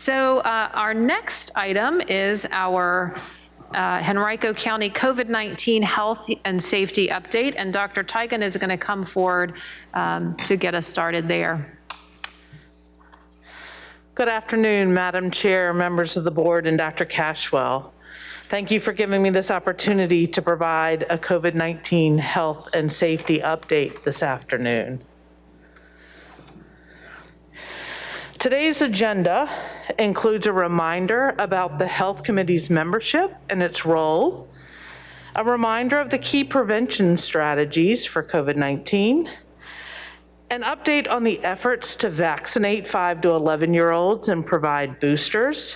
So our next item is our Henrico County COVID-19 Health and Safety Update, and Dr. Tigan is going to come forward to get us started there. Good afternoon, Madam Chair, members of the board, and Dr. Cashwell. Thank you for giving me this opportunity to provide a COVID-19 health and safety update this afternoon. Today's agenda includes a reminder about the Health Committee's membership and its role, a reminder of the key prevention strategies for COVID-19, an update on the efforts to vaccinate 5 to 11-year-olds and provide boosters,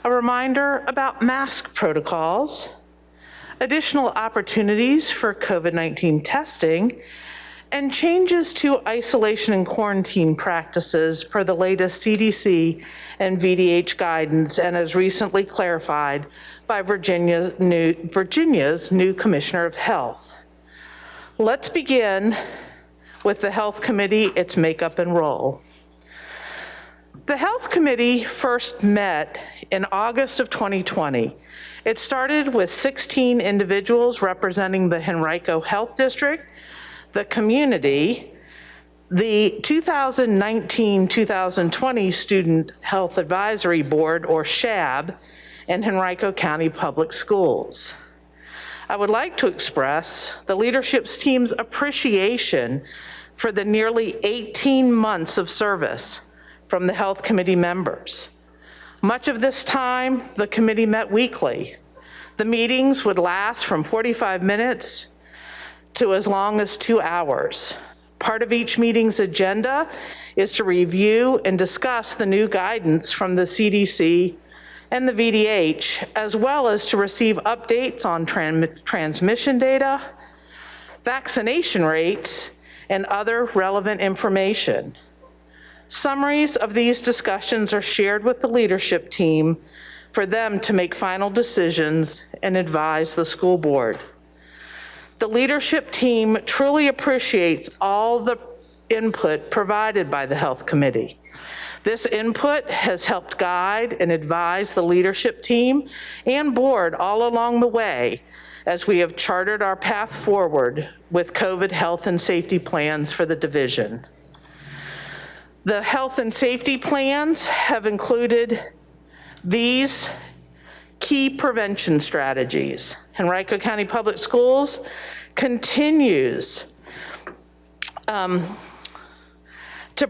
a reminder about mask protocols, additional opportunities for COVID-19 testing, and changes to isolation and quarantine practices per the latest CDC and VDH guidance and as recently clarified by Virginia's new Commissioner of Health. Let's begin with the Health Committee, its makeup and role. The Health Committee first met in August of 2020. It started with 16 individuals representing the Henrico Health District, the community, the 2019-2020 Student Health Advisory Board, or SHAB, and Henrico County Public Schools. I would like to express the leadership team's appreciation for the nearly 18 months of service from the Health Committee members. Much of this time, the committee met weekly. The meetings would last from 45 minutes to as long as 2 hours. Part of each meeting's agenda is to review and discuss the new guidance from the CDC and the VDH, as well as to receive updates on transmission data, vaccination rates, and other relevant information. Summaries of these discussions are shared with the leadership team for them to make final decisions and advise the school board. The leadership team truly appreciates all the input provided by the Health Committee. This input has helped guide and advise the leadership team and board all along the way as we have chartered our path forward with COVID health and safety plans for the division. The health and safety plans have included these key prevention strategies. Henrico County Public Schools continues to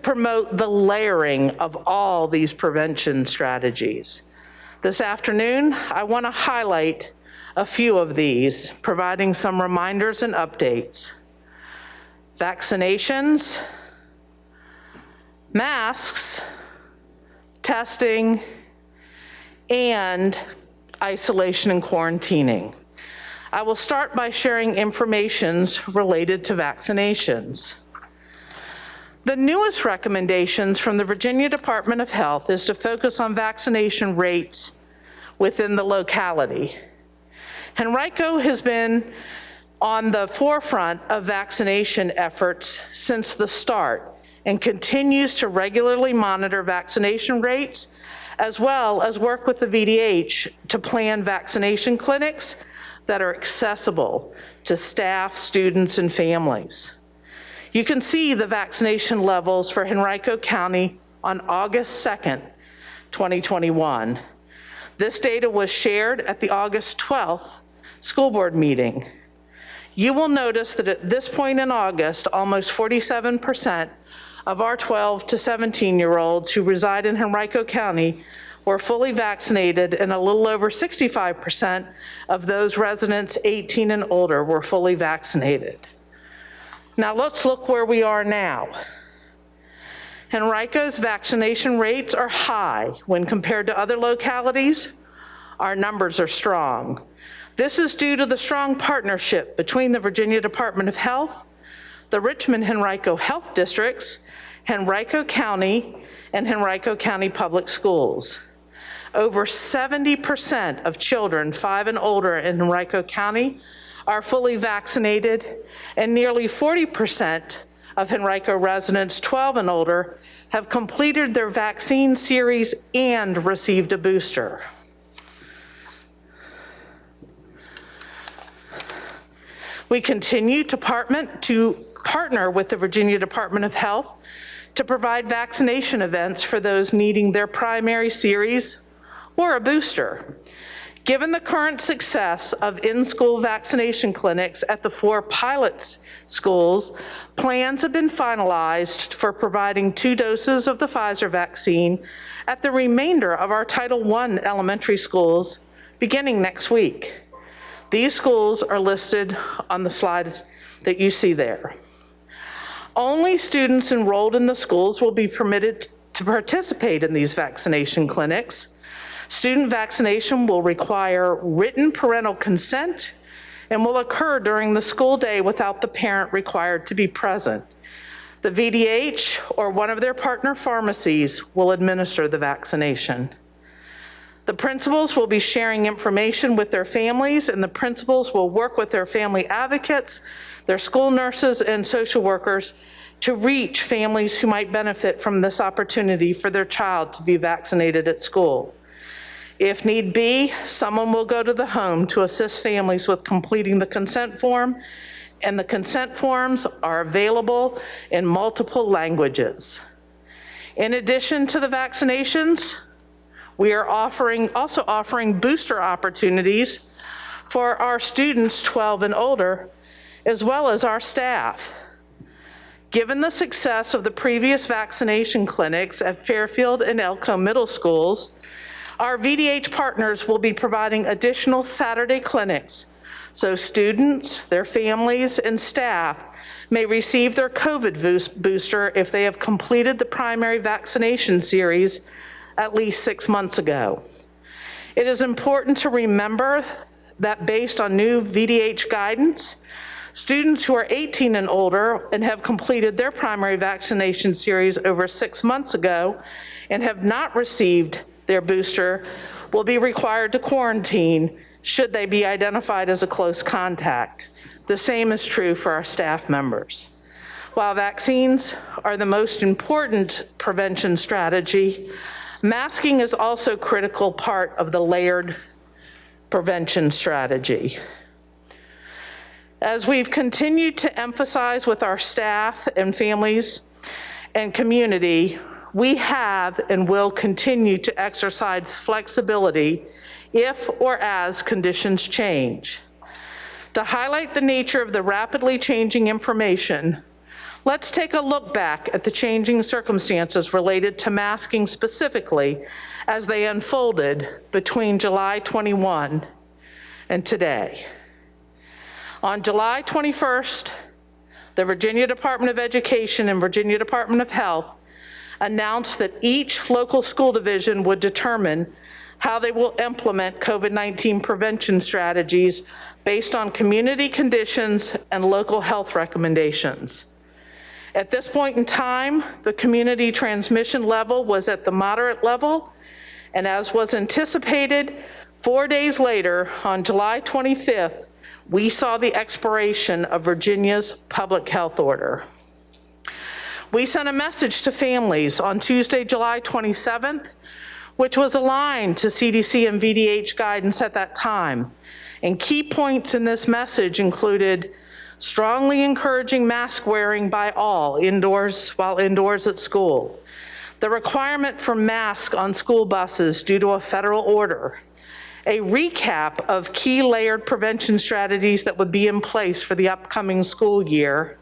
promote the layering of all these prevention strategies. This afternoon, I want to highlight a few of these, providing some reminders and updates. Vaccinations, masks, testing, and isolation and quarantining. I will start by sharing information related to vaccinations. The newest recommendations from the Virginia Department of Health is to focus on vaccination rates within the locality. Henrico has been on the forefront of vaccination efforts since the start and continues to regularly monitor vaccination rates, as well as work with the VDH to plan vaccination clinics that are accessible to staff, students, and families. You can see the vaccination levels for Henrico County on August 2nd, 2021. This data was shared at the August 12th school board meeting. You will notice that at this point in August, almost 47% of our 12 to 17-year-olds who reside in Henrico County were fully vaccinated, and a little over 65% of those residents 18 and older were fully vaccinated. Now let's look where we are now. Henrico's vaccination rates are high when compared to other localities. Our numbers are strong. This is due to the strong partnership between the Virginia Department of Health, the Richmond Henrico Health Districts, Henrico County, and Henrico County Public Schools. Over 70% of children 5 and older in Henrico County are fully vaccinated, and nearly 40% of Henrico residents 12 and older have completed their vaccine series and received a booster. We continue to partner with the Virginia Department of Health to provide vaccination events for those needing their primary series or a booster. Given the current success of in-school vaccination clinics at the 4 pilot schools, plans have been finalized for providing 2 doses of the Pfizer vaccine at the remainder of our Title I elementary schools beginning next week. These schools are listed on the slide that you see there. Only students enrolled in the schools will be permitted to participate in these vaccination clinics. Student vaccination will require written parental consent and will occur during the school day without the parent required to be present. The VDH or one of their partner pharmacies will administer the vaccination. The principals will be sharing information with their families, and the principals will work with their family advocates, their school nurses, and social workers to reach families who might benefit from this opportunity for their child to be vaccinated at school. If need be, someone will go to the home to assist families with completing the consent form, and the consent forms are available in multiple languages. In addition to the vaccinations, we are also offering booster opportunities for our students 12 and older, as well as our staff. Given the success of the previous vaccination clinics at Fairfield and Elko Middle Schools, our VDH partners will be providing additional Saturday clinics so students, their families, and staff may receive their COVID booster if they have completed the primary vaccination series at least 6 months ago. It is important to remember that based on new VDH guidance, students who are 18 and older and have completed their primary vaccination series over 6 months ago and have not received their booster will be required to quarantine should they be identified as a close contact. The same is true for our staff members. While vaccines are the most important prevention strategy, masking is also a critical part of the layered prevention strategy. As we've continued to emphasize with our staff and families and community, we have and will continue to exercise flexibility if or as conditions change. To highlight the nature of the rapidly changing information, let's take a look back at the changing circumstances related to masking specifically as they unfolded between July 21 and today. On July 21st, the Virginia Department of Education and Virginia Department of Health announced that each local school division would determine how they will implement COVID-19 prevention strategies based on community conditions and local health recommendations. At this point in time, the community transmission level was at the moderate level, and as was anticipated, 4 days later, on July 25th, we saw the expiration of Virginia's public health order. We sent a message to families on Tuesday, July 27th, which was aligned to CDC and VDH guidance at that time. And key points in this message included strongly encouraging mask wearing by all while indoors at school, the requirement for masks on school buses due to a federal order, a recap of key layered prevention strategies that would be in place for the upcoming school year,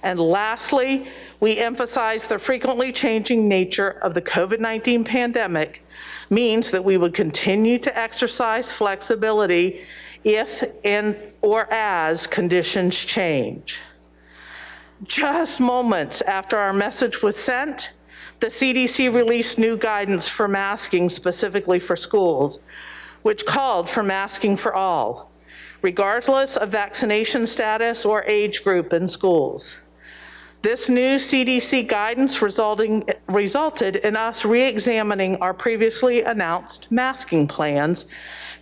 and lastly, we emphasize the frequently changing nature of the COVID-19 pandemic means that we would continue to exercise flexibility if and or as conditions change. Just moments after our message was sent, the CDC released new guidance for masking specifically for schools, which called for masking for all, regardless of vaccination status or age group in schools. This new CDC guidance resulted in us re-examining our previously announced masking plans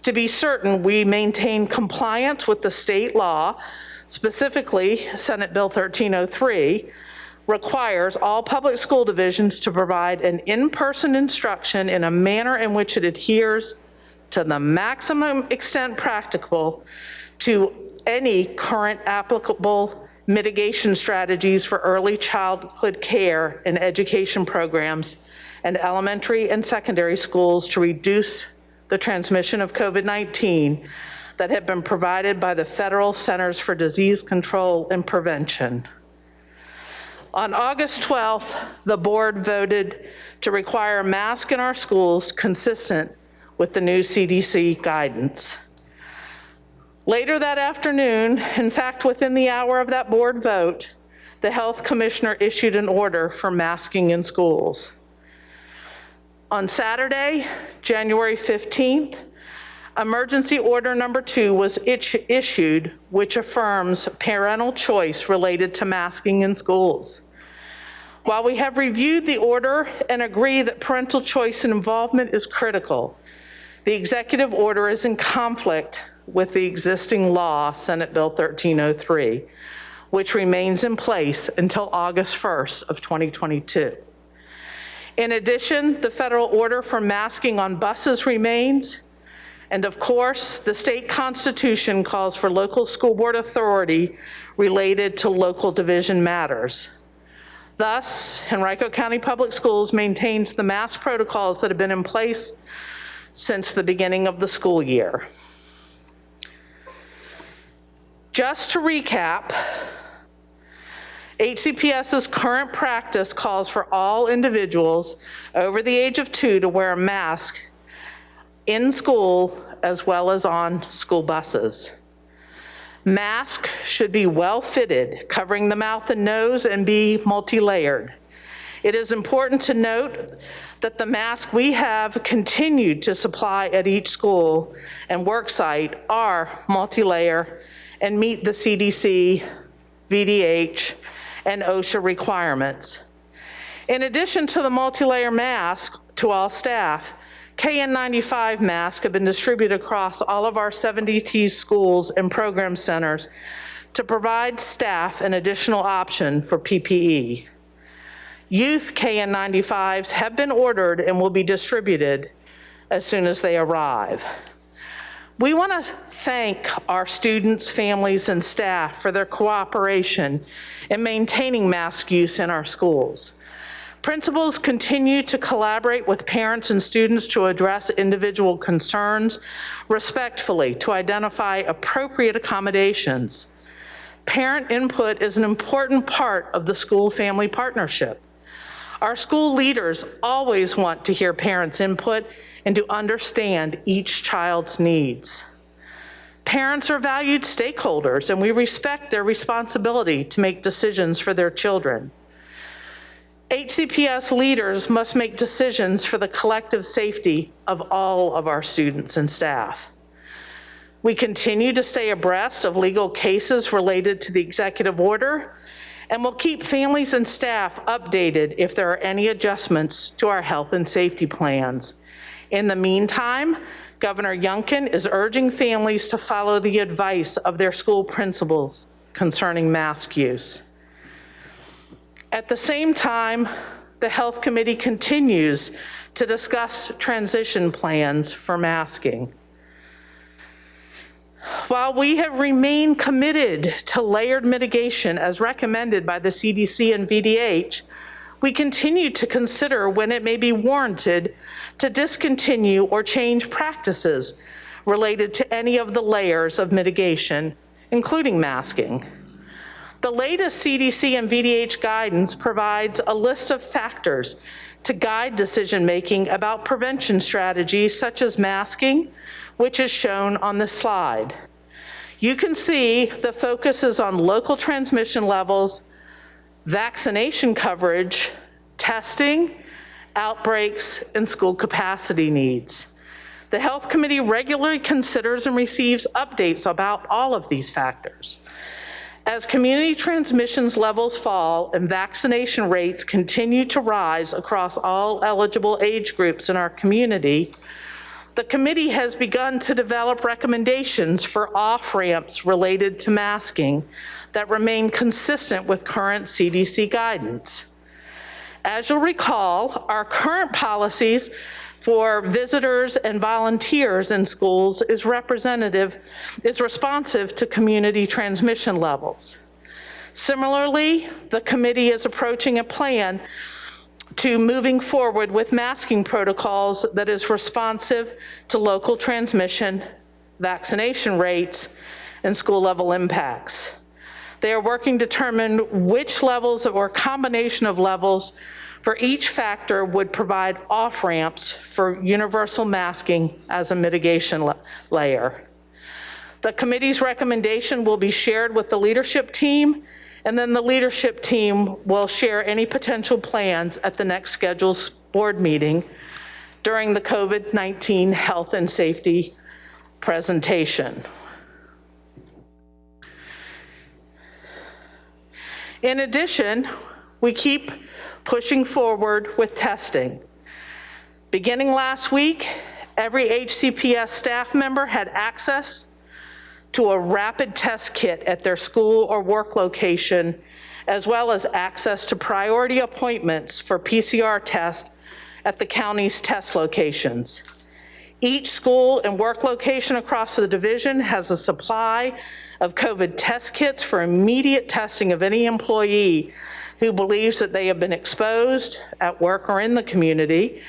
to be certain we maintain compliance with the state law, specifically Senate Bill 1303, requires all public school divisions to provide an in-person instruction in a manner in which it adheres to the maximum extent practicable to any current applicable mitigation strategies for early childhood care and education programs and elementary and secondary schools to reduce the transmission of COVID-19 that have been provided by the Federal Centers for Disease Control and Prevention. On August 12th, the board voted to require masks in our schools consistent with the new CDC guidance. Later that afternoon, in fact, within the hour of that board vote, the health commissioner issued an order for masking in schools. On Saturday, January 15th, emergency order number 2 was issued, which affirms parental choice related to masking in schools. While we have reviewed the order and agree that parental choice and involvement is critical, the executive order is in conflict with the existing law, Senate Bill 1303, which remains in place until August 1st of 2022. In addition, the federal order for masking on buses remains, and of course, the state constitution calls for local school board authority related to local division matters. Thus, Henrico County Public Schools maintains the mask protocols that have been in place since the beginning of the school year. Just to recap, HCPS's current practice calls for all individuals over the age of 2 to wear a mask in school as well as on school buses. Masks should be well fitted, covering the mouth and nose, and be multi-layered. It is important to note that the masks we have continued to supply at each school and work site are multi-layer and meet the CDC, VDH, and OSHA requirements. In addition to the multi-layer mask to all staff, KN95 masks have been distributed across all of our 72 schools and program centers to provide staff an additional option for PPE. Youth KN95s have been ordered and will be distributed as soon as they arrive. We want to thank our students, families, and staff for their cooperation in maintaining mask use in our schools. Principals continue to collaborate with parents and students to address individual concerns respectfully to identify appropriate accommodations. Parent input is an important part of the school-family partnership. Our school leaders always want to hear parents' input and to understand each child's needs. Parents are valued stakeholders, and we respect their responsibility to make decisions for their children. HCPS leaders must make decisions for the collective safety of all of our students and staff. We continue to stay abreast of legal cases related to the executive order, and we'll keep families and staff updated if there are any adjustments to our health and safety plans. In the meantime, Governor Youngkin is urging families to follow the advice of their school principals concerning mask use. At the same time, the Health Committee continues to discuss transition plans for masking. While we have remained committed to layered mitigation as recommended by the CDC and VDH, we continue to consider when it may be warranted to discontinue or change practices related to any of the layers of mitigation, including masking. The latest CDC and VDH guidance provides a list of factors to guide decision-making about prevention strategies such as masking, which is shown on this slide. You can see the focus is on local transmission levels, vaccination coverage, testing, outbreaks, and school capacity needs. The Health Committee regularly considers and receives updates about all of these factors. As community transmissions levels fall and vaccination rates continue to rise across all eligible age groups in our community, The committee has begun to develop recommendations for off-ramps related to masking that remain consistent with current CDC guidance. As you'll recall, our current policies for visitors and volunteers in schools is responsive to community transmission levels. Similarly, the committee is approaching a plan to moving forward with masking protocols that is responsive to local transmission, vaccination rates, and school level impacts. They are working to determine which levels or combination of levels for each factor would provide off-ramps for universal masking as a mitigation layer. The committee's recommendation will be shared with the leadership team, and then the leadership team will share any potential plans at the next scheduled board meeting during the COVID-19 health and safety presentation. In addition, we keep pushing forward with testing. Beginning last week, every HCPS staff member had access to a rapid test kit at their school or work location, as well as access to priority appointments for PCR tests at the county's test locations. Each school and work location across the division has a supply of COVID test kits for immediate testing of any employee who believes that they have been exposed at work or in the community,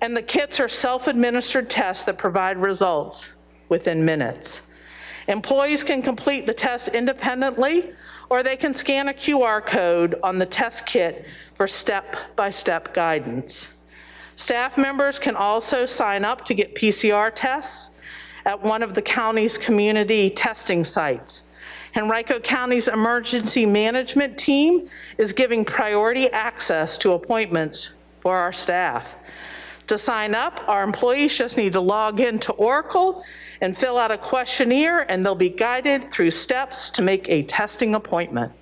and the kits are self-administered tests that provide results within minutes. Employees can complete the test independently, or they can scan a QR code on the test kit for step-by-step guidance. Staff members can also sign up to get PCR tests at one of the county's community testing sites. Henrico County's emergency management team is giving priority access to appointments for our staff. To sign up, our employees just need to log into Oracle and fill out a questionnaire, and they'll be guided through steps to make a testing appointment.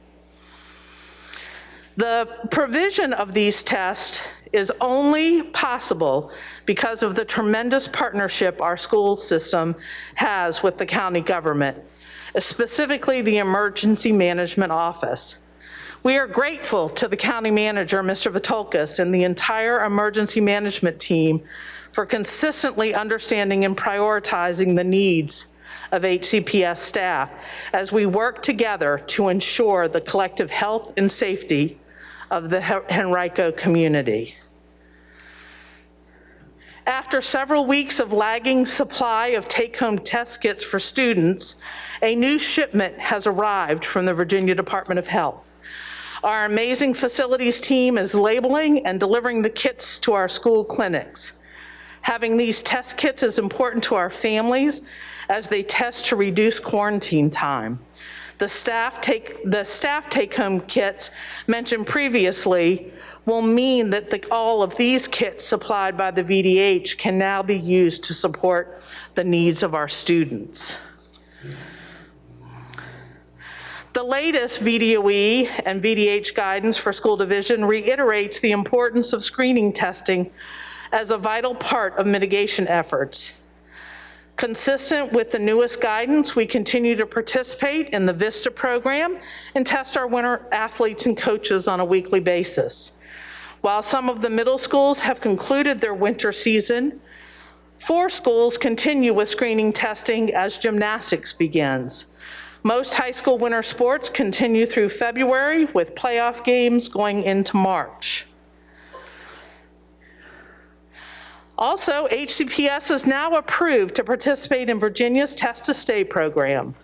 The provision of these tests is only possible because of the tremendous partnership our school system has with the county government, specifically the Emergency Management Office. We are grateful to the county manager, Mr. Vitolkas, and the entire emergency management team for consistently understanding and prioritizing the needs of HCPS staff as we work together to ensure the collective health and safety of the Henrico community. After several weeks of lagging supply of take-home test kits for students, a new shipment has arrived from the Virginia Department of Health. Our amazing facilities team is labeling and delivering the kits to our school clinics. Having these test kits is important to our families as they test to reduce quarantine time. The staff take-home kits mentioned previously will mean that all of these kits supplied by the VDH can now be used to support the needs of our students. The latest VDOE and VDH guidance for school division reiterates the importance of screening testing as a vital part of mitigation efforts. Consistent with the newest guidance, we continue to participate in the VISTA program and test our winter athletes and coaches on a weekly basis. While some of the middle schools have concluded their winter season, 4 schools continue with screening testing as gymnastics begins. Most high school winter sports continue through February, with playoff games going into March. Also, HCPS is now approved to participate in Virginia's Test to Stay program.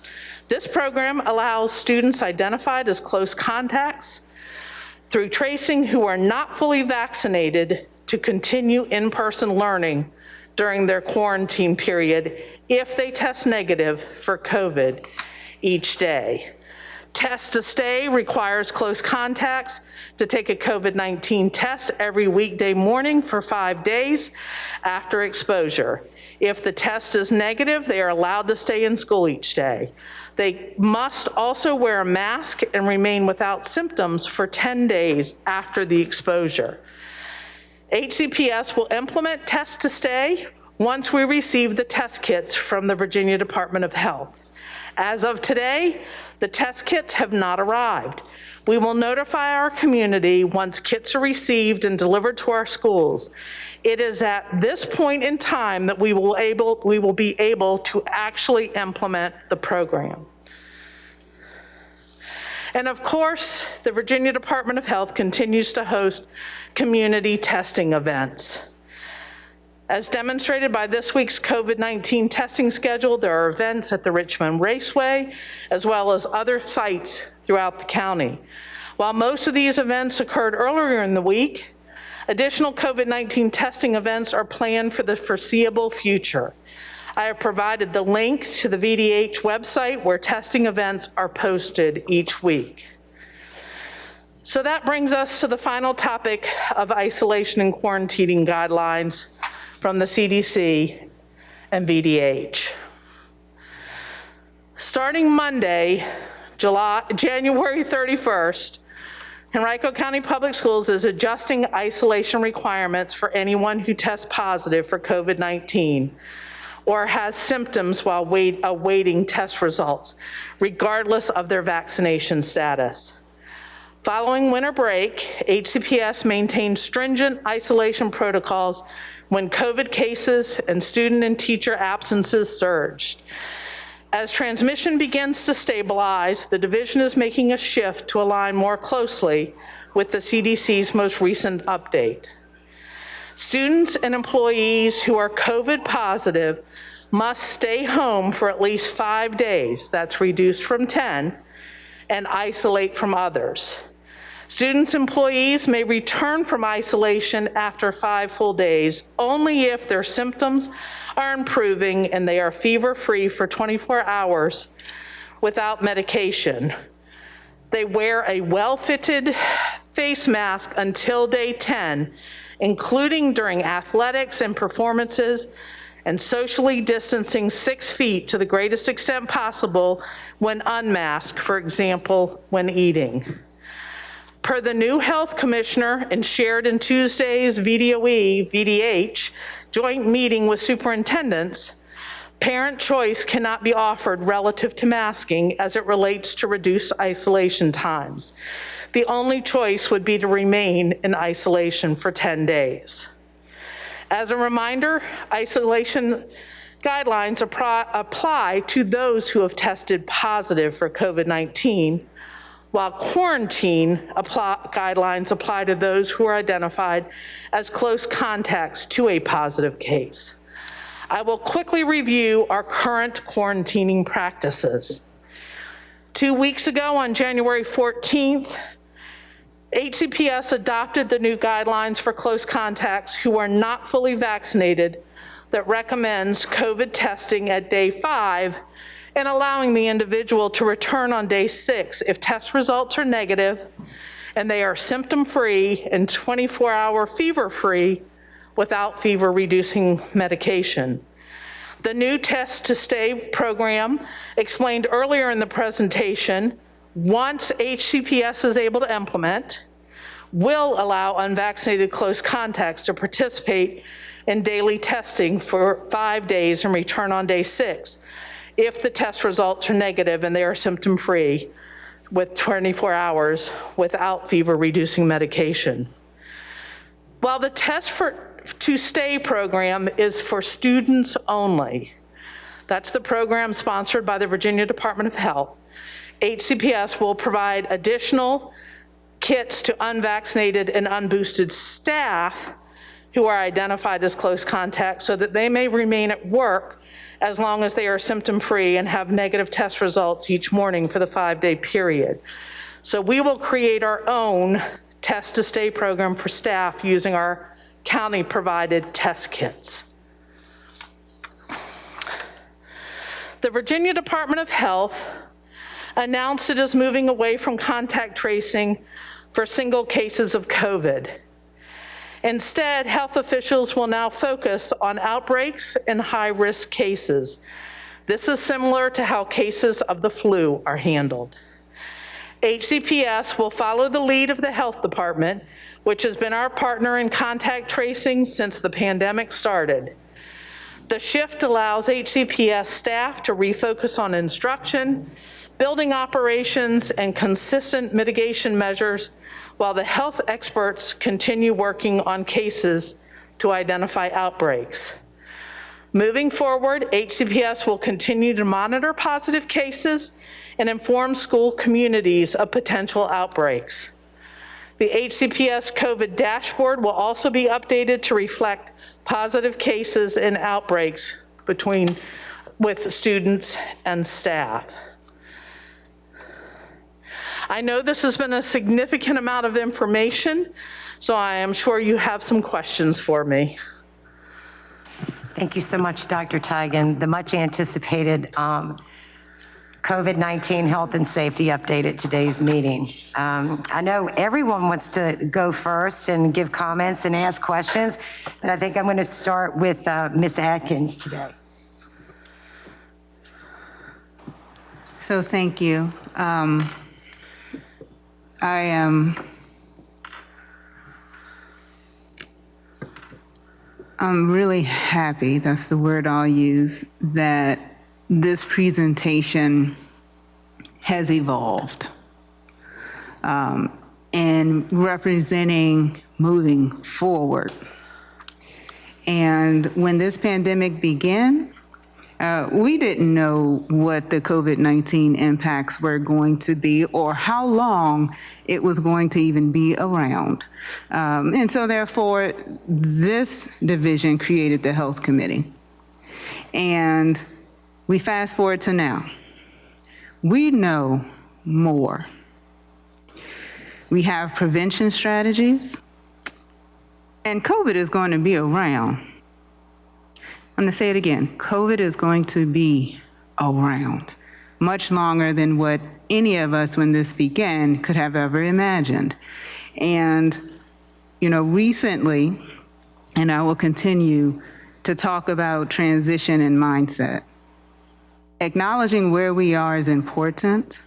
This program allows students identified as close contacts through tracing who are not fully vaccinated to continue in-person learning during their quarantine period if they test negative for COVID each day. Test to Stay requires close contacts to take a COVID-19 test every weekday morning for 5 days after exposure. If the test is negative, they are allowed to stay in school each day. They must also wear a mask and remain without symptoms for 10 days after the exposure. HCPS will implement Test to Stay once we receive the test kits from the Virginia Department of Health. As of today, the test kits have not arrived. We will notify our community once kits are received and delivered to our schools. It is at this point in time that we will be able to actually implement the program. And of course, the Virginia Department of Health continues to host community testing events. As demonstrated by this week's COVID-19 testing schedule, there are events at the Richmond Raceway, as well as other sites throughout the county. While most of these events occurred earlier in the week, additional COVID-19 testing events are planned for the foreseeable future. I have provided the link to the VDH website where testing events are posted each week. So that brings us to the final topic of isolation and quarantining guidelines from the CDC and VDH. Starting Monday, January 31st, Henrico County Public Schools is adjusting isolation requirements for anyone who tests positive for COVID-19 or has symptoms while awaiting test results, regardless of their vaccination status. Following winter break, HCPS maintains stringent isolation protocols when COVID cases and student and teacher absences surged. As transmission begins to stabilize, the division is making a shift to align more closely with the CDC's most recent update. Students and employees who are COVID positive must stay home for at least 5 days, that's reduced from 10, and isolate from others. Students and employees may return from isolation after 5 full days only if their symptoms are improving and they are fever-free for 24 hours without medication. They wear a well-fitted face mask until day 10, including during athletics and performances, and socially distancing 6 feet to the greatest extent possible when unmasked, for example, when eating. Per the new health commissioner and shared in Tuesday's VDH joint meeting with superintendents, parent choice cannot be offered relative to masking as it relates to reduced isolation times. The only choice would be to remain in isolation for 10 days. As a reminder, isolation guidelines apply to those who have tested positive for COVID-19, while quarantine guidelines apply to those who are identified as close contacts to a positive case. I will quickly review our current quarantining practices. 2 weeks ago, on January 14th, HCPS adopted the new guidelines for close contacts who are not fully vaccinated that recommends COVID testing at day 5 and allowing the individual to return on day 6 if test results are negative and they are symptom-free and 24-hour fever-free without fever-reducing medication. The new Test to Stay program, explained earlier in the presentation, once HCPS is able to implement, will allow unvaccinated close contacts to participate in daily testing for 5 days and return on day 6 if the test results are negative and they are symptom-free with 24 hours without fever-reducing medication. While the Test to Stay program is for students only, that's the program sponsored by the Virginia Department of Health, HCPS will provide additional kits to unvaccinated and unboosted staff who are identified as close contacts so that they may remain at work as long as they are symptom-free and have negative test results each morning for the 5-day period. So we will create our own Test to Stay program for staff using our county-provided test kits. The Virginia Department of Health announced it is moving away from contact tracing for single cases of COVID. Instead, health officials will now focus on outbreaks and high-risk cases. This is similar to how cases of the flu are handled. HCPS will follow the lead of the health department, which has been our partner in contact tracing since the pandemic started. The shift allows HCPS staff to refocus on instruction, building operations, and consistent mitigation measures, while the health experts continue working on cases to identify outbreaks. Moving forward, HCPS will continue to monitor positive cases and inform school communities of potential outbreaks. The HCPS COVID dashboard will also be updated to reflect positive cases and outbreaks with students and staff. I know this has been a significant amount of information, so I am sure you have some questions for me. Thank you so much, Dr. Tigan. The much anticipated COVID-19 health and safety update at today's meeting. I know everyone wants to go first and give comments and ask questions, but I think I'm going to start with Ms. Adkins today. So thank you. I'm really happy, that's the word I'll use, that this presentation has evolved and representing moving forward. And when this pandemic began, we didn't know what the COVID-19 impacts were going to be or how long it was going to even be around. And so therefore, this division created the Health Committee. And we fast forward to now. We know more. We have prevention strategies, and COVID is going to be around. I'm going to say it again. COVID is going to be around much longer than what any of us, when this began, could have ever imagined. And, recently, and I will continue to talk about transition and mindset. Acknowledging where we are is important.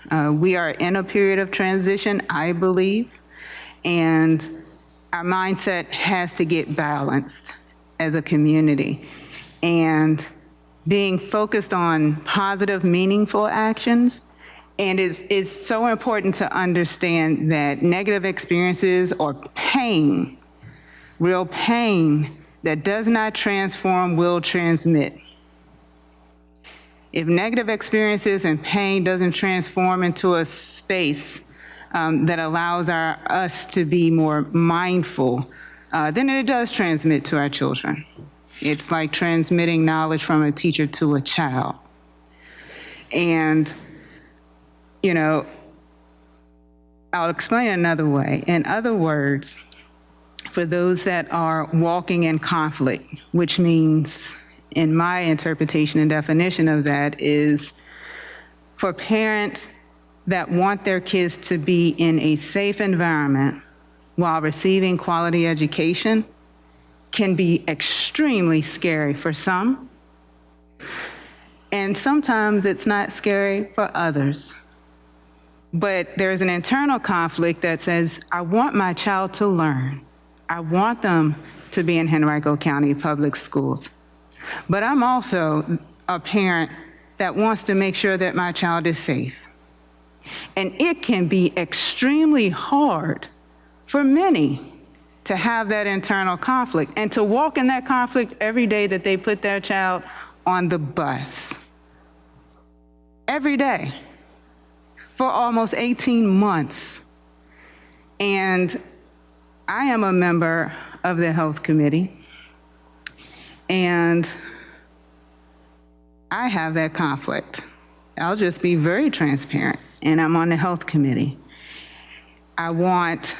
We are in a period of transition, I believe, and our mindset has to get balanced as a community. And being focused on positive, meaningful actions, and it's so important to understand that negative experiences or pain, real pain that does not transform will transmit. If negative experiences and pain doesn't transform into a space that allows us to be more mindful, then it does transmit to our children. It's like transmitting knowledge from a teacher to a child. And, I'll explain another way. In other words, for those that are walking in conflict, which means, in my interpretation and definition of that, is for parents that want their kids to be in a safe environment while receiving quality education can be extremely scary for some, and sometimes it's not scary for others. But there's an internal conflict that says, I want my child to learn. I want them to be in Henrico County Public Schools. But I'm also a parent that wants to make sure that my child is safe. And it can be extremely hard for many to have that internal conflict and to walk in that conflict every day that they put their child on the bus. Every day for almost 18 months. And I am a member of the Health Committee, and I have that conflict. I'll just be very transparent, and I'm on the Health Committee. I want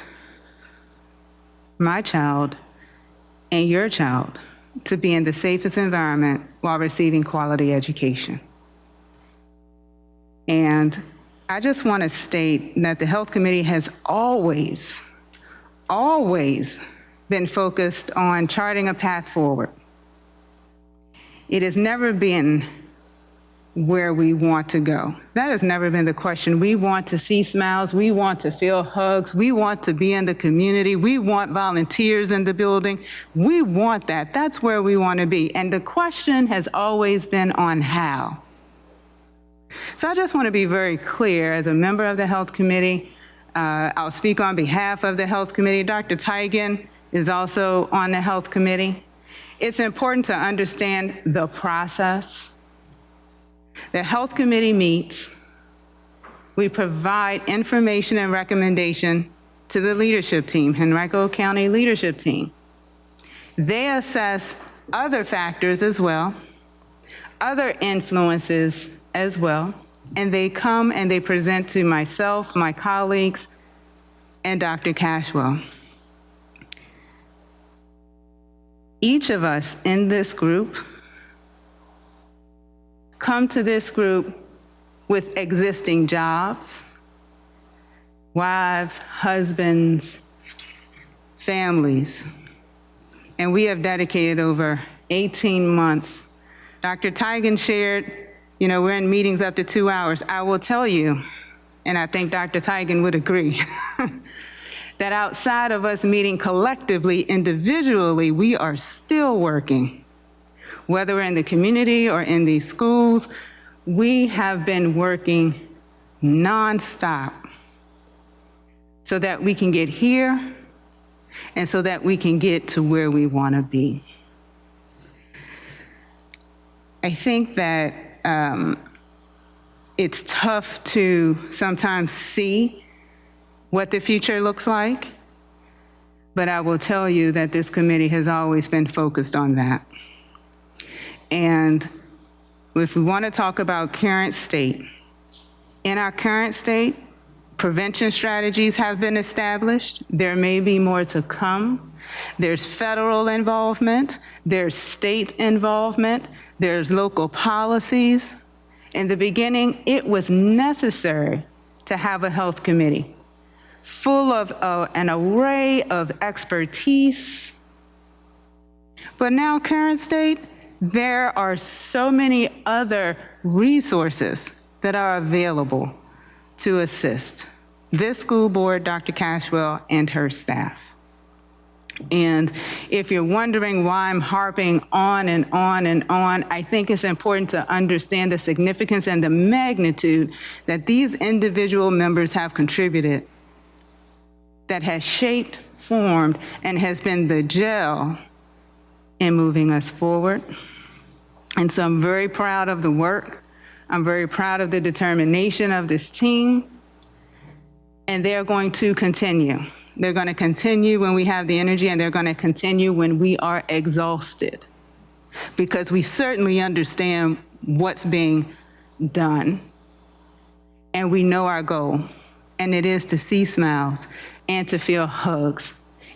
my child and your child to be in the safest environment while receiving quality education. And I just want to state that the Health Committee has always been focused on charting a path forward. It has never been where we want to go. That has never been the question. We want to see smiles. We want to feel hugs. We want to be in the community. We want volunteers in the building. We want that. That's where we want to be. And the question has always been on how. So I just want to be very clear as a member of the Health Committee. I'll speak on behalf of the Health Committee. Dr. Tigan is also on the Health Committee. It's important to understand the process. The Health Committee meets. We provide information and recommendation to the leadership team, Henrico County leadership team. They assess other factors as well, other influences as well, and they come and they present to myself, my colleagues, and Dr. Cashwell. Each of us in this group come to this group with existing jobs, wives, husbands, families, and we have dedicated over 18 months. Dr. Tigan shared, we're in meetings up to 2 hours. I will tell you, and I think Dr. Tigan would agree, that outside of us meeting collectively, individually, we are still working. Whether we're in the community or in these schools, we have been working nonstop so that we can get here and so that we can get to where we want to be. I think that it's tough to sometimes see what the future looks like, but I will tell you that this committee has always been focused on that. And if we want to talk about current state, in our current state, prevention strategies have been established. There may be more to come. There's federal involvement, there's state involvement, there's local policies. In the beginning, it was necessary to have a health committee full of an array of expertise. But now, current state, there are so many other resources that are available to assist this school board, Dr. Cashwell, and her staff. And if you're wondering why I'm harping on and on and on, I think it's important to understand the significance and the magnitude that these individual members have contributed, that has shaped, formed, and has been the gel in moving us forward. And so I'm very proud of the work. I'm very proud of the determination of this team. And they're going to continue. They're going to continue when we have the energy, and they're going to continue when we are exhausted. Because we certainly understand what's being done. And we know our goal. And it is to see smiles and to feel hugs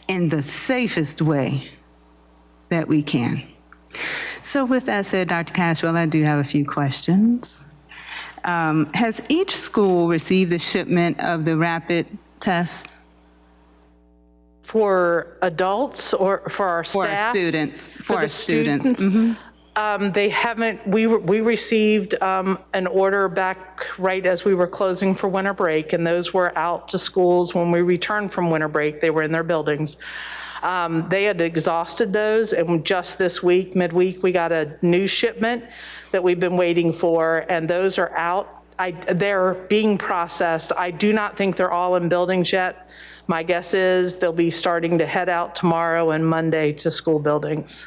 in the safest way that we can. So with that said, Dr. Cashwell, I do have a few questions. Has each school received a shipment of the rapid test? For adults or for our staff? For our students. For the students? Mm-hmm. They haven't. We received an order back right as we were closing for winter break, and those were out to schools when we returned from winter break. They were in their buildings. They had exhausted those, and just this week, midweek, we got a new shipment that we've been waiting for, and those are out. They're being processed. I do not think they're all in buildings yet. My guess is they'll be starting to head out tomorrow and Monday to school buildings.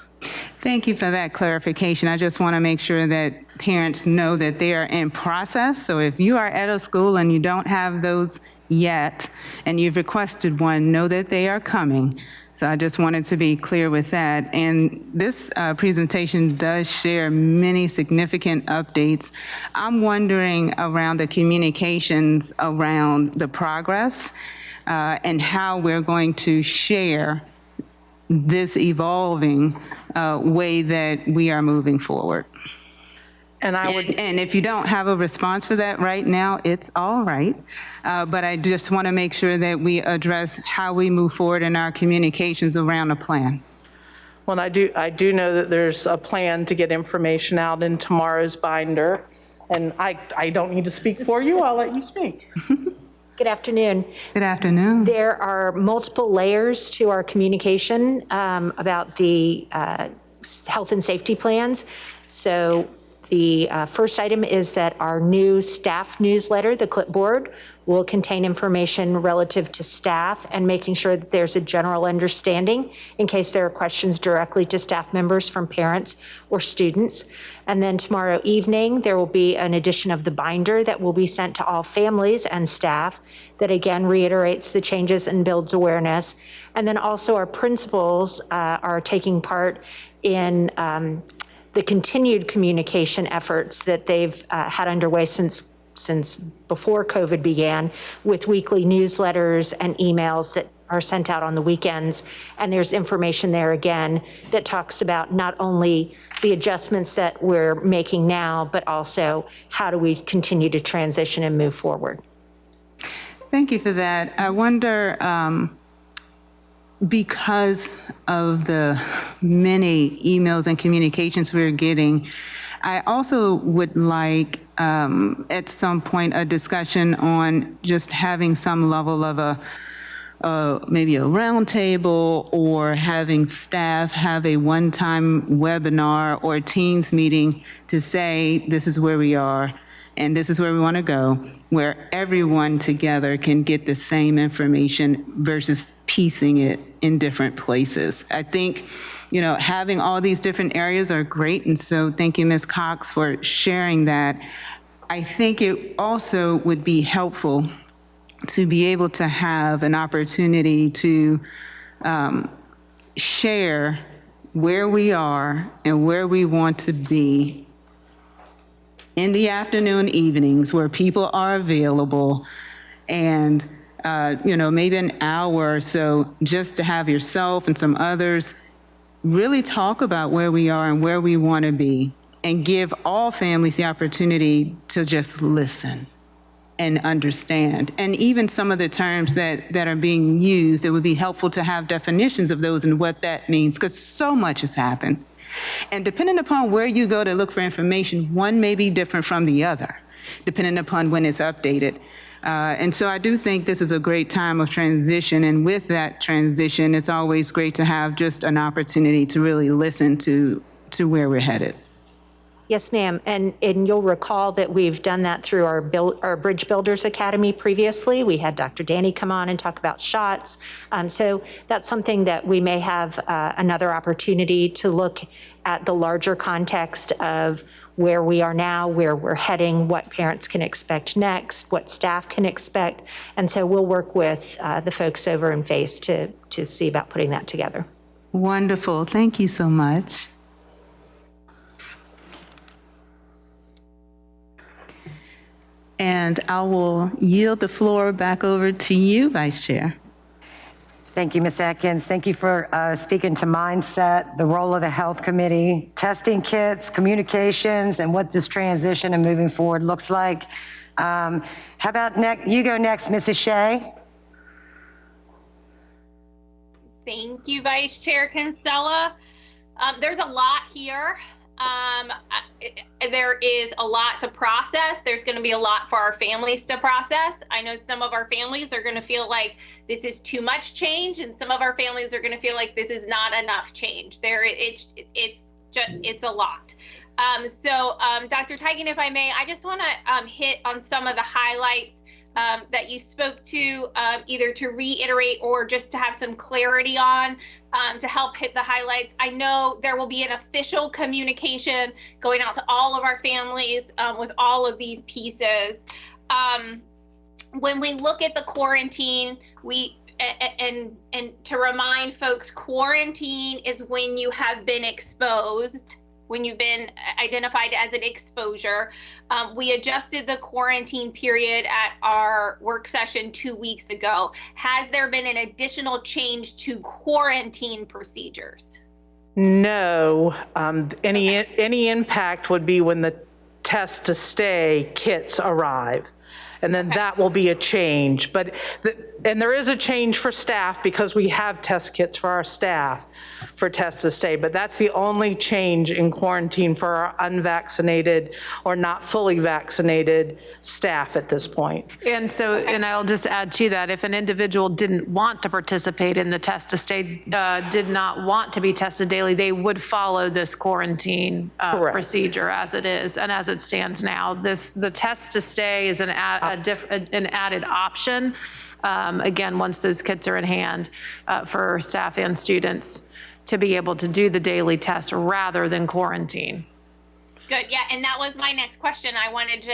Thank you for that clarification. I just want to make sure that parents know that they are in process. So if you are at a school and you don't have those yet, and you've requested one, know that they are coming. So I just wanted to be clear with that. And this presentation does share many significant updates. I'm wondering around the communications around the progress and how we're going to share this evolving way that we are moving forward. And and if you don't have a response for that right now, it's all right. But I just want to make sure that we address how we move forward in our communications around a plan. Well, I do know that there's a plan to get information out in tomorrow's binder. And I don't need to speak for you, I'll let you speak. Good afternoon. Good afternoon. There are multiple layers to our communication about the health and safety plans. So the first item is that our new staff newsletter, the Clipboard, will contain information relative to staff and making sure that there's a general understanding in case there are questions directly to staff members from parents or students. And then tomorrow evening, there will be an edition of the binder that will be sent to all families and staff that again reiterates the changes and builds awareness. And then also our principals are taking part in the continued communication efforts that they've had underway since before COVID began, with weekly newsletters and emails that are sent out on the weekends. And there's information there again that talks about not only the adjustments that we're making now, but also how do we continue to transition and move forward. Thank you for that. I wonder, because of the many emails and communications we're getting, I also would like at some point a discussion on just having some level of maybe a roundtable, or having staff have a one-time webinar or Teams meeting to say, this is where we are and this is where we want to go, where everyone together can get the same information versus piecing it in different places. I think, having all these different areas are great, and so thank you, Ms. Cox, for sharing that. I think it also would be helpful to be able to have an opportunity to share where we are and where we want to be in the afternoon, evenings, where people are available, and maybe an hour or so just to have yourself and some others really talk about where we are and where we want to be, and give all families the opportunity to just listen and understand. And even some of the terms that are being used, it would be helpful to have definitions of those and what that means, because so much has happened. And depending upon where you go to look for information, one may be different from the other, depending upon when it's updated. And so I do think this is a great time of transition. And with that transition, it's always great to have just an opportunity to really listen to where we're headed. Yes, ma'am. And you'll recall that we've done that through our Bridge Builders Academy previously. We had Dr. Danny come on and talk about shots. So that's something that we may have another opportunity to look at the larger context of where we are now, where we're heading, what parents can expect next, what staff can expect. And so we'll work with the folks over in FACE to see about putting that together. Wonderful. Thank you so much. And I will yield the floor back over to you, Vice Chair. Thank you, Ms. Adkins. Thank you for speaking to mindset, the role of the health committee, testing kits, communications, and what this transition and moving forward looks like. How about you go next, Mrs. Shea? Thank you, Vice Chair Kinsella. There's a lot here. There is a lot to process. There's going to be a lot for our families to process. I know some of our families are going to feel like this is too much change, and some of our families are going to feel like this is not enough change. It's a lot. Dr. Teigen, if I may, I just want to hit on some of the highlights that you spoke to, either to reiterate or just to have some clarity on, to help hit the highlights. I know there will be an official communication going out to all of our families with all of these pieces. When we look at the quarantine, and to remind folks, quarantine is when you have been exposed, when you've been identified as an exposure. We adjusted the quarantine period at our work session 2 weeks ago. Has there been an additional change to quarantine procedures? No. Any impact would be when the test to stay kits arrive. And then that will be a change. But, and there is a change for staff because we have test kits for our staff for test to stay. But that's the only change in quarantine for our unvaccinated or not fully vaccinated staff at this point. And so, and I'll just add to that, if an individual didn't want to participate in the test to stay, did not want to be tested daily, they would follow this quarantine procedure as it is and as it stands now. The test to stay is an added option, again, once those kits are in hand for staff and students to be able to do the daily test rather than quarantine. Good, yeah, and that was my next question. I wanted to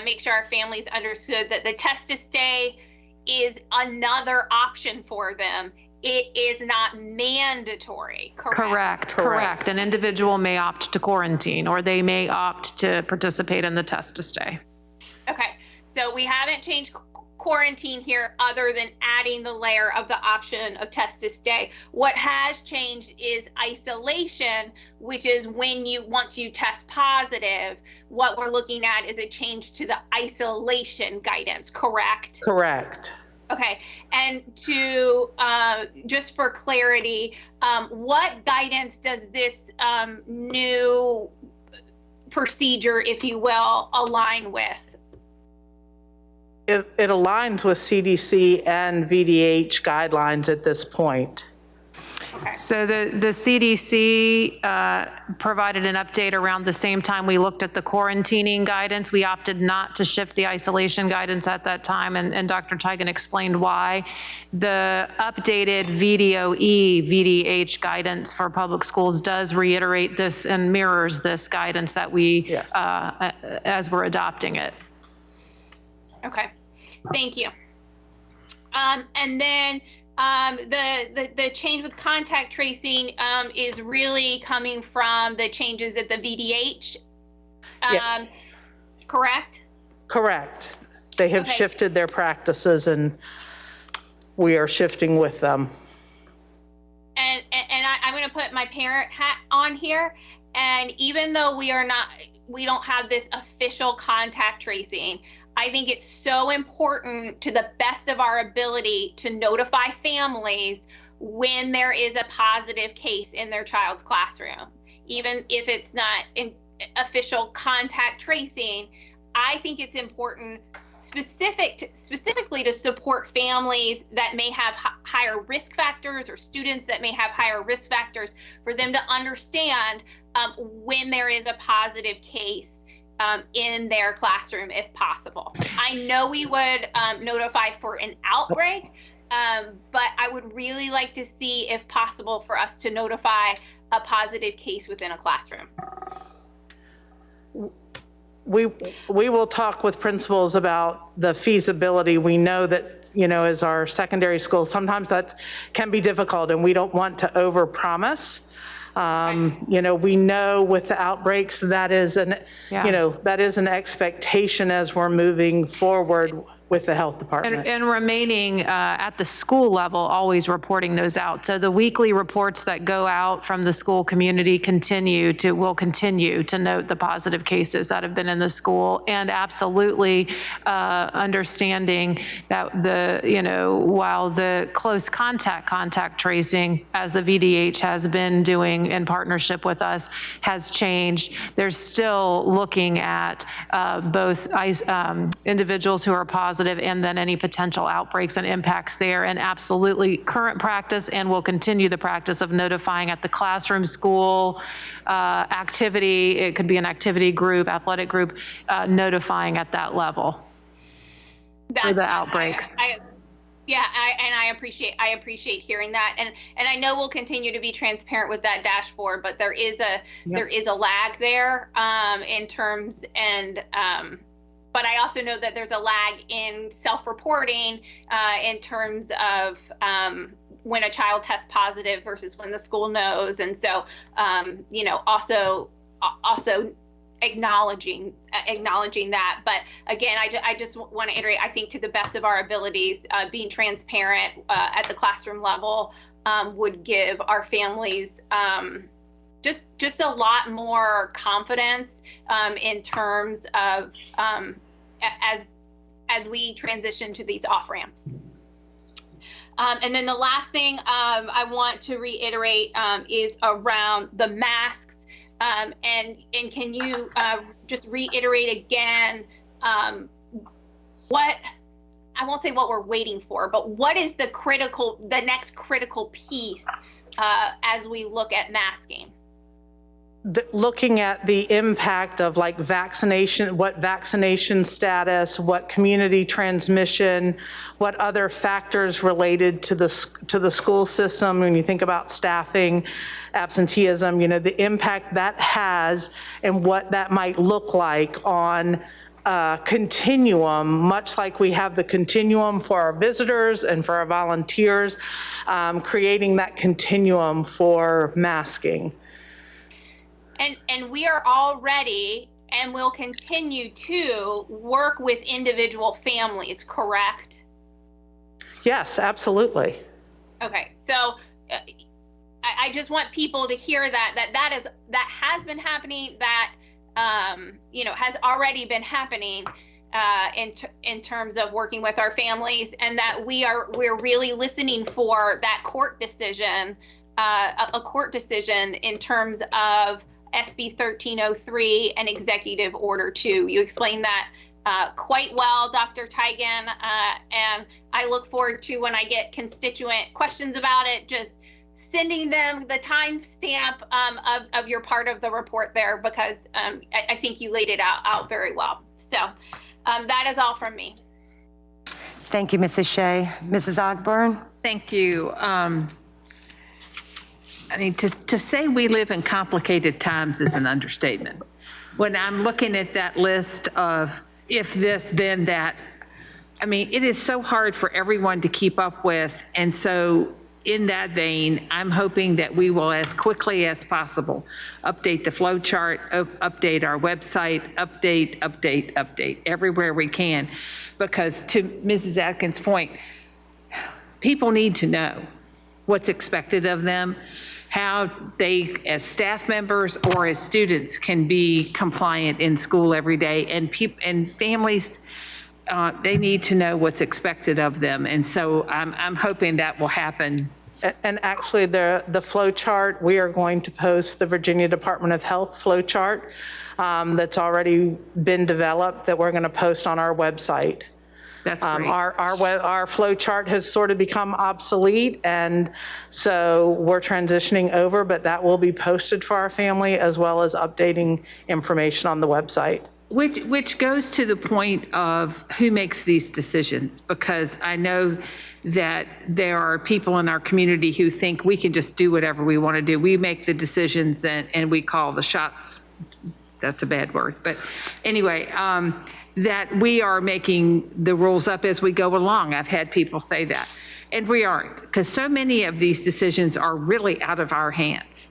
make sure our families understood that the test to stay is another option for them. It is not mandatory, correct? Correct. An individual may opt to quarantine, or they may opt to participate in the test to stay. Okay, so we haven't changed quarantine here other than adding the layer of the option of test to stay. What has changed is isolation, which is when once you test positive, what we're looking at is a change to the isolation guidance, correct? Correct. Okay, and to, just for clarity, what guidance does this new procedure, if you will, align with? It aligns with CDC and VDH guidelines at this point. So the CDC provided an update around the same time we looked at the quarantining guidance. We opted not to shift the isolation guidance at that time, and Dr. Tigan explained why. The updated VDOE, VDH guidance for public schools does reiterate this and mirrors this guidance that we, as we're adopting it. Okay, thank you. And then the change with contact tracing is really coming from the changes at the VDH, correct? Correct. They have shifted their practices and we are shifting with them. And I'm going to put my parent hat on here. And even though we don't have this official contact tracing, I think it's so important to the best of our ability to notify families when there is a positive case in their child's classroom. Even if it's not in official contact tracing, I think it's important specifically to support families that may have higher risk factors or students that may have higher risk factors for them to understand when there is a positive case in their classroom, if possible. I know we would notify for an outbreak, but I would really like to see, if possible, for us to notify a positive case within a classroom. We will talk with principals about the feasibility. We know that, as our secondary school, sometimes that can be difficult and we don't want to overpromise. We know with the outbreaks that is an expectation as we're moving forward with the health department. And remaining at the school level, always reporting those out. So the weekly reports that go out from the school community will continue to note the positive cases that have been in the school, and absolutely understanding that while the close contact tracing, as the VDH has been doing in partnership with us, has changed, they're still looking at both individuals who are positive and then any potential outbreaks and impacts there. And absolutely current practice, and will continue the practice of notifying at the classroom, school, activity, it could be an activity group, athletic group, notifying at that level for the outbreaks. I appreciate hearing that, and I know we'll continue to be transparent with that dashboard, but there is a lag there in terms, and but I also know that there's a lag in self-reporting in terms of when a child tests positive versus when the school knows, and so also acknowledging that. But again, I just want to iterate, I think to the best of our abilities, being transparent at the classroom level would give our families just a lot more confidence in terms of as we transition to these off ramps. And then the last thing I want to reiterate is around the masks. And can you just reiterate again what, I won't say what we're waiting for, but what is the next critical piece as we look at masking? Looking at the impact of like vaccination, what vaccination status, what community transmission, what other factors related to the school system. When you think about staffing, absenteeism, you know, the impact that has and what that might look like on continuum, much like we have the continuum for our visitors and for our volunteers, creating that continuum for masking. And we are all ready and will continue to work with individual families, correct? Yes, absolutely. Okay, so I just want people to hear that has been happening, that you know, has already been happening in terms of working with our families, and that we're really listening for that court decision, a court decision in terms of SB 1303 and Executive Order 2. You explained that quite well, Dr. Teigen, and I look forward to, when I get constituent questions about it, just sending them the timestamp of your part of the report there, because I think you laid it out very well. So that is all from me. Thank you, Mrs. Shea. Mrs. Ogburn? Thank you. I mean, to say we live in complicated times is an understatement. When I'm looking at that list of if this, then that, I mean, it is so hard for everyone to keep up with. And so in that vein, I'm hoping that we will, as quickly as possible, update the flow chart, update our website, update everywhere we can. Because to Mrs. Adkins' point, people need to know what's expected of them, how they, as staff members or as students, can be compliant in school every day. And families, they need to know what's expected of them. And so I'm hoping that will happen. And actually, the flow chart, we are going to post the Virginia Department of Health flow chart that's already been developed, that we're going to post on our website. That's great. Our flow chart has sort of become obsolete, and so we're transitioning over, but that will be posted for our family, as well as updating information on the website. Which goes to the point of who makes these decisions, because I know that there are people in our community who think we can just do whatever we want to do. We make the decisions and we call the shots. That's a bad word, but anyway, that we are making the rules up as we go along. I've had people say that, and we aren't, because so many of these decisions are really out of our hands.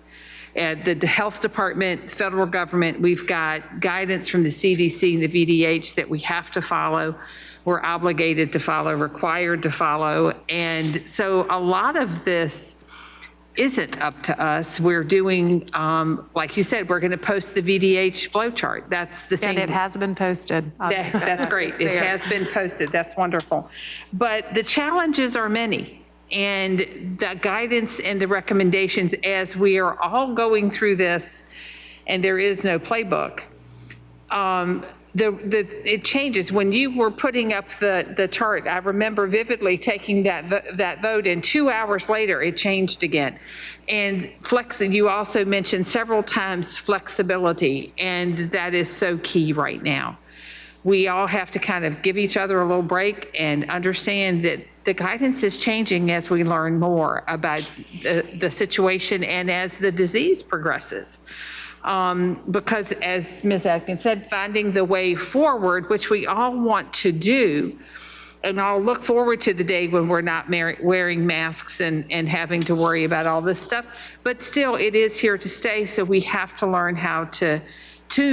The health department, the federal government, we've got guidance from the CDC and the VDH that we have to follow. We're obligated to follow, required to follow. And so a lot of this isn't up to us. We're doing, like you said, we're going to post the VDH flow chart. That's the thing. And it has been posted. That's great. It has been posted. That's wonderful. But the challenges are many. And the guidance and the recommendations, as we are all going through this, and there is no playbook, it changes. When you were putting up the chart, I remember vividly taking that vote, and 2 hours later, it changed again. And you also mentioned several times flexibility, and that is so key right now. We all have to kind of give each other a little break and understand that the guidance is changing as we learn more about the situation and as the disease progresses. Because as Ms. Adkins said, finding the way forward, which we all want to do, and I'll look forward to the day when we're not wearing masks and having to worry about all this stuff, but still it is here to stay, so we have to learn how to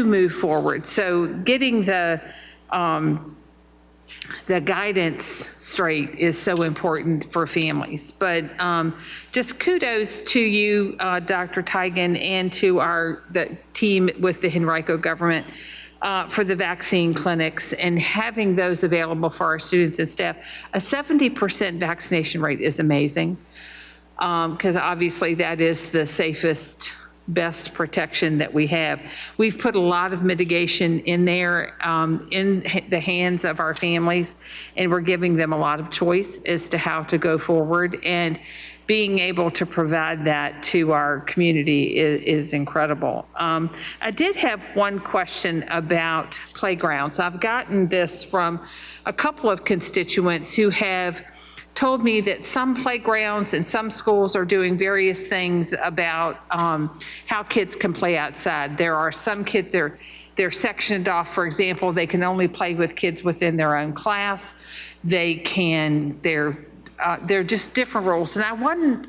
move forward. So getting the guidance straight is so important for families. But just kudos to you, Dr. Teigen, and to the team with the Henrico government. for the vaccine clinics and having those available for our students and staff. A 70% vaccination rate is amazing, because obviously that is the safest, best protection that we have. We've put a lot of mitigation in there, in the hands of our families, and we're giving them a lot of choice as to how to go forward. And being able to provide that to our community is incredible. I did have one question about playgrounds. I've gotten this from a couple of constituents who have told me that some playgrounds and some schools are doing various things about how kids can play outside. There are some kids, they're sectioned off. For example, they can only play with kids within their own class. They're just different rules. And I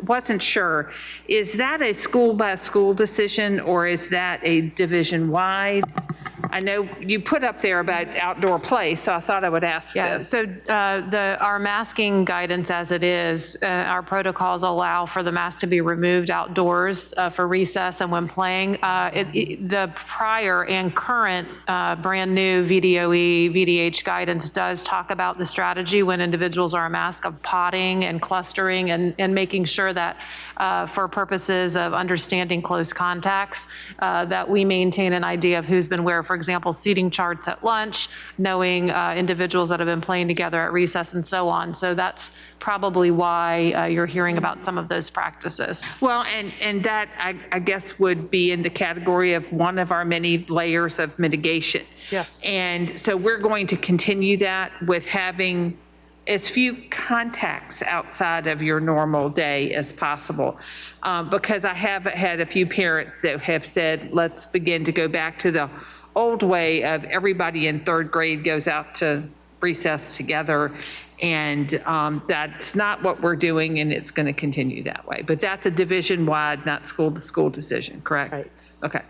wasn't sure, is that a school by school decision or is that a division wide? I know you put up there about outdoor play, so I thought I would ask this. So our masking guidance as it is, our protocols allow for the mask to be removed outdoors for recess and when playing. The prior and current brand new VDOE, VDH guidance does talk about the strategy when individuals are a mask of potting and clustering and making sure that for purposes of understanding close contacts, that we maintain an idea of who's been where. For example, seating charts at lunch, knowing individuals that have been playing together at recess and so on. So that's probably why you're hearing about some of those practices. Well, and that I guess would be in the category of one of our many layers of mitigation. Yes. And so we're going to continue that with having as few contacts outside of your normal day as possible. Because I have had a few parents that have said, let's begin to go back to the old way of everybody in third grade goes out to recess together. And that's not what we're doing, and it's going to continue that way. But that's a division-wide, not school-to-school decision, correct? Right. Okay.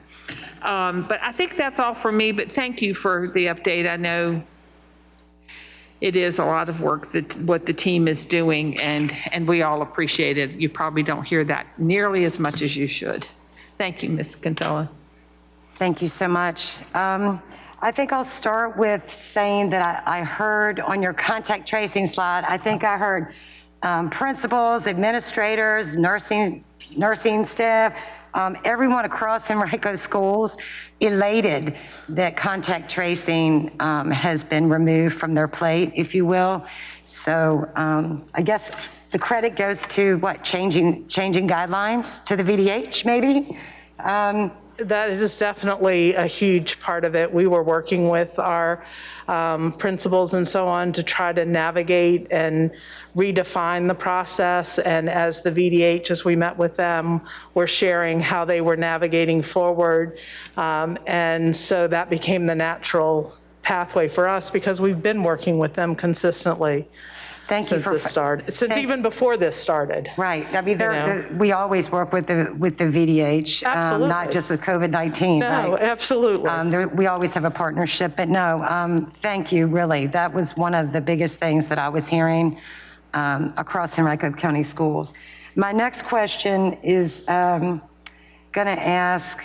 But I think that's all for me, but thank you for the update. I know it is a lot of work what the team is doing, and we all appreciate it. You probably don't hear that nearly as much as you should. Thank you, Ms. Kinsella. Thank you so much. I think I'll start with saying that I heard on your contact tracing slide, I think I heard principals, administrators, nursing staff, everyone across Henrico schools elated that contact tracing has been removed from their plate, if you will. So I guess the credit goes to what, changing guidelines to the VDH maybe? That is definitely a huge part of it. We were working with our principals and so on to try to navigate and redefine the process. And as the VDH, as we met with them, were sharing how they were navigating forward. And so that became the natural pathway for us because we've been working with them consistently. Thank you since this started, even before this started. Right. I mean, we always work with the VDH, Absolutely. not just with COVID-19. No, right? absolutely. We always have a partnership, but no, thank you, really. That was one of the biggest things that I was hearing across Henrico County schools. My next question is going to ask,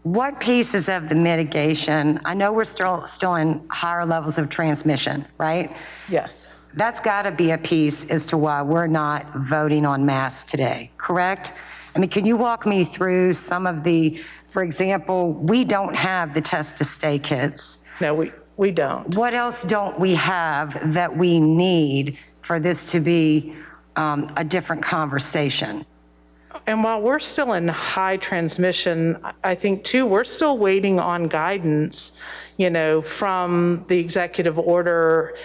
what pieces of the mitigation, I know we're still in higher levels of transmission, right? Yes. That's got to be a piece as to why we're not voting on masks today, correct? I mean, can you walk me through some of the, for example, we don't have the test to stay kits. No, we don't. What else don't we have that we need for this to be a different conversation? And while we're still in high transmission, I think too, we're still waiting on guidance, from the executive order,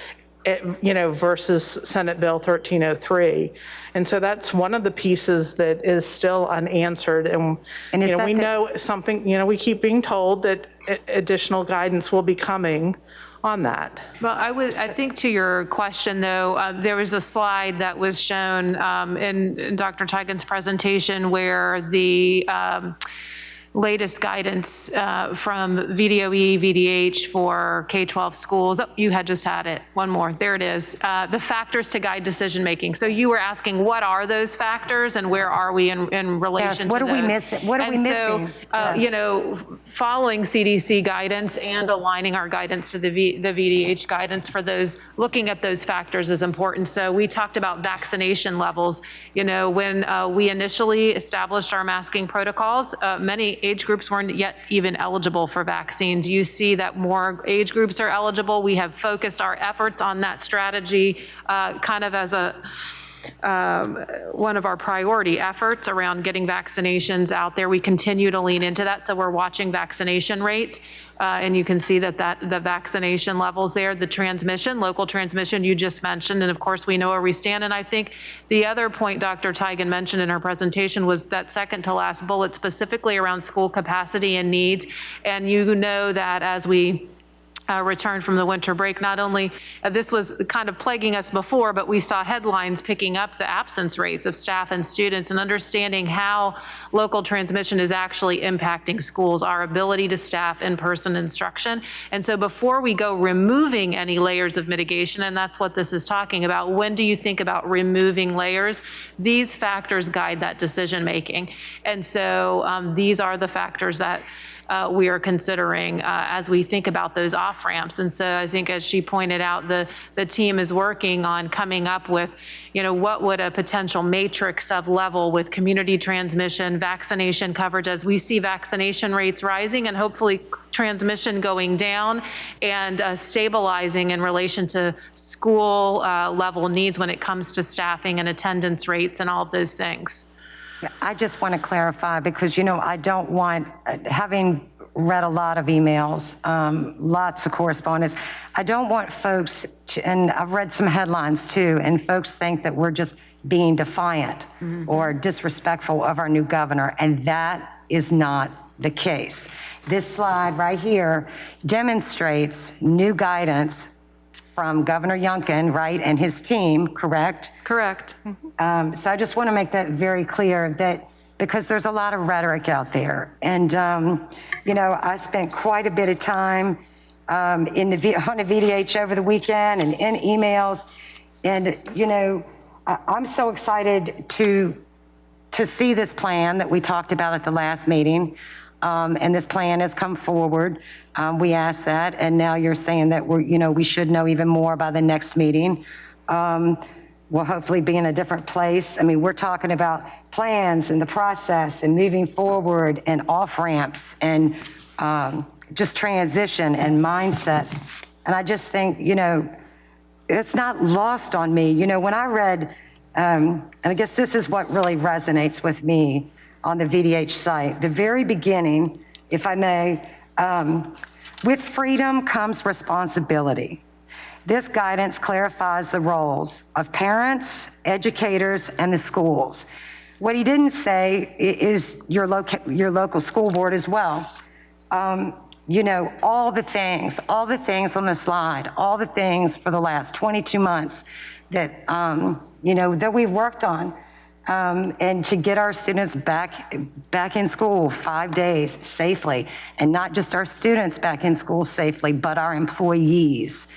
versus Senate Bill 1303. And so that's one of the pieces that is still unanswered. And we know something, we keep being told that additional guidance will be coming on that. Well, I think to your question, though, there was a slide that was shown in Dr. Tigan's presentation where the latest guidance from VDOE, VDH for K-12 schools. Oh, you had just had it. One more. There it is. The factors to guide decision-making. So you were asking, what are those factors and where are we in relation to what those? are we missing? What are we missing? And so, following CDC guidance and aligning our guidance to the VDH guidance for those, looking at those factors is important. So we talked about vaccination levels. When we initially established our masking protocols, many age groups weren't yet even eligible for vaccines. You see that more age groups are eligible. We have focused our efforts on that strategy kind of as one of our priority efforts around getting vaccinations out there. We continue to lean into that. So we're watching vaccination rates, and you can see that the vaccination levels there, the transmission, local transmission you just mentioned, and of course we know where we stand. And I think the other point Dr. Tigan mentioned in her presentation was that second to last bullet, specifically around school capacity and needs. And you know that as we returned from the winter break, not only this was kind of plaguing us before, but we saw headlines picking up the absence rates of staff and students, and understanding how local transmission is actually impacting schools, our ability to staff in-person instruction. And so before we go removing any layers of mitigation, and that's what this is talking about, when do you think about removing layers? These factors guide that decision making. And so these are the factors that we are considering as we think about those off-ramps. And so I think, as she pointed out, the team is working on coming up with, what would a potential matrix of level with community transmission, vaccination coverage, as we see vaccination rates rising and hopefully transmission going down, and stabilizing in relation to school level needs when it comes to staffing and attendance rates and all of those things. I just want to clarify because, I don't want, having read a lot of emails, lots of correspondence, I don't want folks to, and I've read some headlines too, and folks think that we're just being defiant or disrespectful of our new governor, and that is not the case. This slide right here demonstrates new guidance from Governor Youngkin, right, and his team, correct? Correct. So I just want to make that very clear, that because there's a lot of rhetoric out there. And, I spent quite a bit of time on the VDH over the weekend and in emails. And, I'm so excited to see this plan that we talked about at the last meeting. And this plan has come forward. We asked that, and now you're saying that we should know even more by the next meeting. We'll hopefully be in a different place. I mean, we're talking about plans and the process and moving forward and off-ramps and just transition and mindset. And I just think, it's not lost on me. When I read, and I guess this is what really resonates with me on the VDH site, the very beginning, if I may, with freedom comes responsibility. This guidance clarifies the roles of parents, educators, and the schools. What he didn't say is your local school board as well. All the things on the slide, all the things for the last 22 months that, that we've worked on. And to get our students back in school 5 days safely, and not just our students back in school safely, but our employees.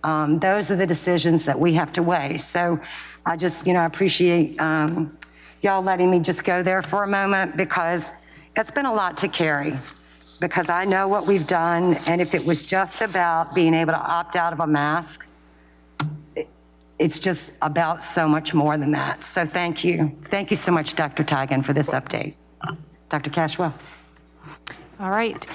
Those are the decisions that we have to weigh. So I just, appreciate y'all letting me just go there for a moment, because it's been a lot to carry, because I know what we've done. And if it was just about being able to opt out of a mask, it's just about so much more than that. So thank you. Thank you so much, Dr. Tigan, for this update. Dr. Cashwell. All right.